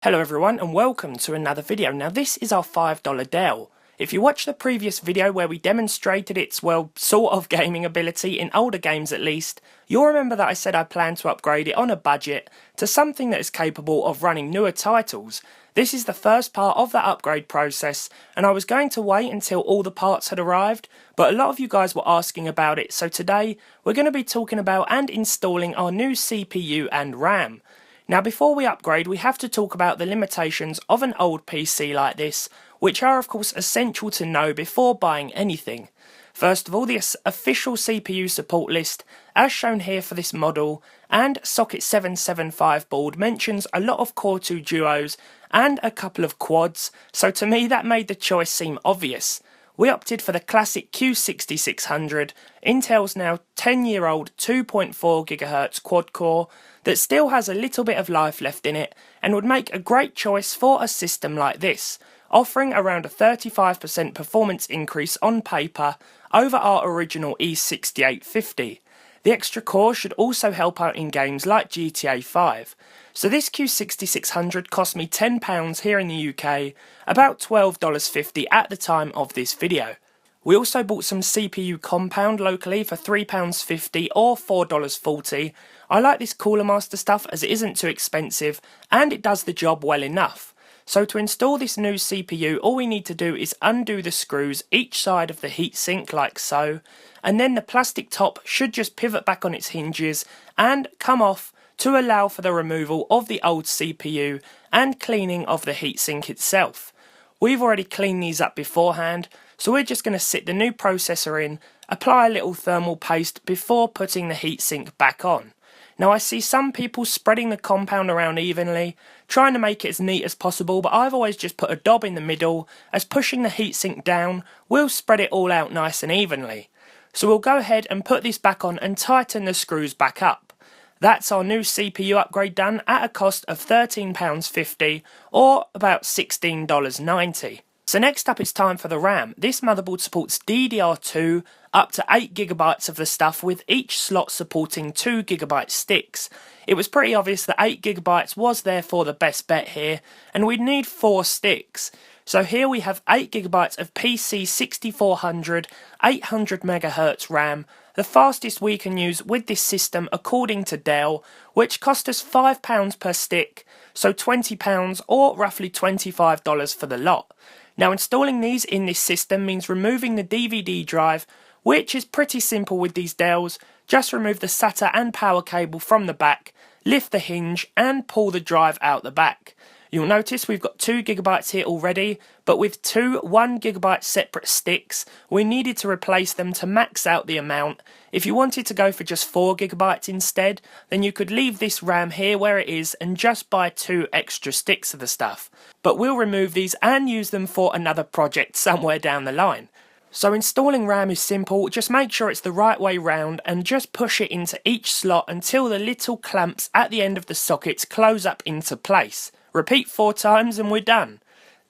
Hello everyone and welcome to another video. Now this is our $5 Dell. If you watched the previous video where we demonstrated its, well, sort of gaming ability in older games at least, you'll remember that I said I plan to upgrade it on a budget to something that is capable of running newer titles. This is the first part of that upgrade process and I was going to wait until all the parts had arrived, but a lot of you guys were asking about it, so today we're going to be talking about and installing our new CPU and RAM. Now before we upgrade, we have to talk about the limitations of an old PC like this, which are of course essential to know before buying anything. First of all, the official CPU support list, as shown here for this model, and socket 775 board mentions a lot of Core 2 Duos and a couple of quads, so to me that made the choice seem obvious. We opted for the classic Q6600, Intel's now 10-year-old 2.4 GHz quad-core that still has a little bit of life left in it and would make a great choice for a system like this, offering around a 35% performance increase on paper over our original E6850. The extra core should also help out in games like GTA 5. So this Q6600 cost me £10 here in the UK, about $12.50 at the time of this video. We also bought some CPU compound locally for £3.50 or $4.40. I like this Cooler Master stuff as it isn't too expensive and it does the job well enough. So to install this new CPU, all we need to do is undo the screws each side of the heatsink like so, and then the plastic top should just pivot back on its hinges and come off to allow for the removal of the old CPU and cleaning of the heatsink itself. We've already cleaned these up beforehand, so we're just going to sit the new processor in, apply a little thermal paste before putting the heatsink back on. Now I see some people spreading the compound around evenly, trying to make it as neat as possible, but I've always just put a dab in the middle, as pushing the heatsink down will spread it all out nice and evenly. So we'll go ahead and put this back on and tighten the screws back up. That's our new CPU upgrade done at a cost of £13.50 or about $16.90. So next up it's time for the RAM. This motherboard supports DDR2 up to 8GB of the stuff, with each slot supporting 2GB sticks. It was pretty obvious that 8GB was therefore the best bet here, and we'd need 4 sticks. So here we have 8GB of PC 6400 800MHz RAM, the fastest we can use with this system according to Dell, which cost us £5 per stick, so £20 or roughly $25 for the lot. Now installing these in this system means removing the DVD drive, which is pretty simple with these Dells. Just remove the SATA and power cable from the back, lift the hinge and pull the drive out the back. You'll notice we've got 2GB here already, but with two 1GB separate sticks, we needed to replace them to max out the amount. If you wanted to go for just 4GB instead, then you could leave this RAM here where it is and just buy 2 extra sticks of the stuff. But we'll remove these and use them for another project somewhere down the line. So installing RAM is simple, just make sure it's the right way round and just push it into each slot until the little clamps at the end of the sockets close up into place. Repeat 4 times and we're done.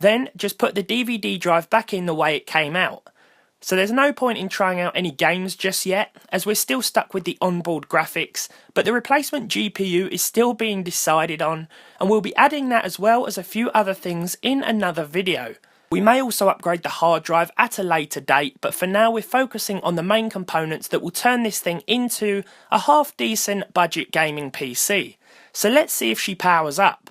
Then just put the DVD drive back in the way it came out. So there's no point in trying out any games just yet, as we're still stuck with the onboard graphics, but the replacement GPU is still being decided on, and we'll be adding that as well as a few other things in another video. We may also upgrade the hard drive at a later date, but for now we're focusing on the main components that will turn this thing into a half-decent budget gaming PC. So let's see if she powers up.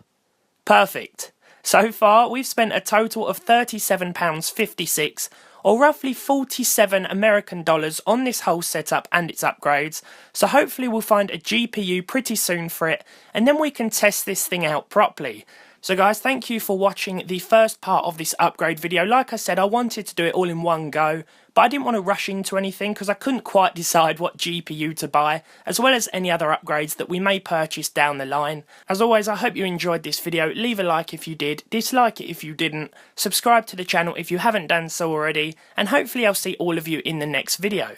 Perfect. So far we've spent a total of £37.56 or roughly 47 American dollars on this whole setup and its upgrades, so hopefully we'll find a GPU pretty soon for it and then we can test this thing out properly. So guys, thank you for watching the first part of this upgrade video. Like I said, I wanted to do it all in one go, but I didn't want to rush into anything because I couldn't quite decide what GPU to buy, as well as any other upgrades that we may purchase down the line. As always, I hope you enjoyed this video. Leave a like if you did, dislike it if you didn't, subscribe to the channel if you haven't done so already, and hopefully I'll see all of you in the next video.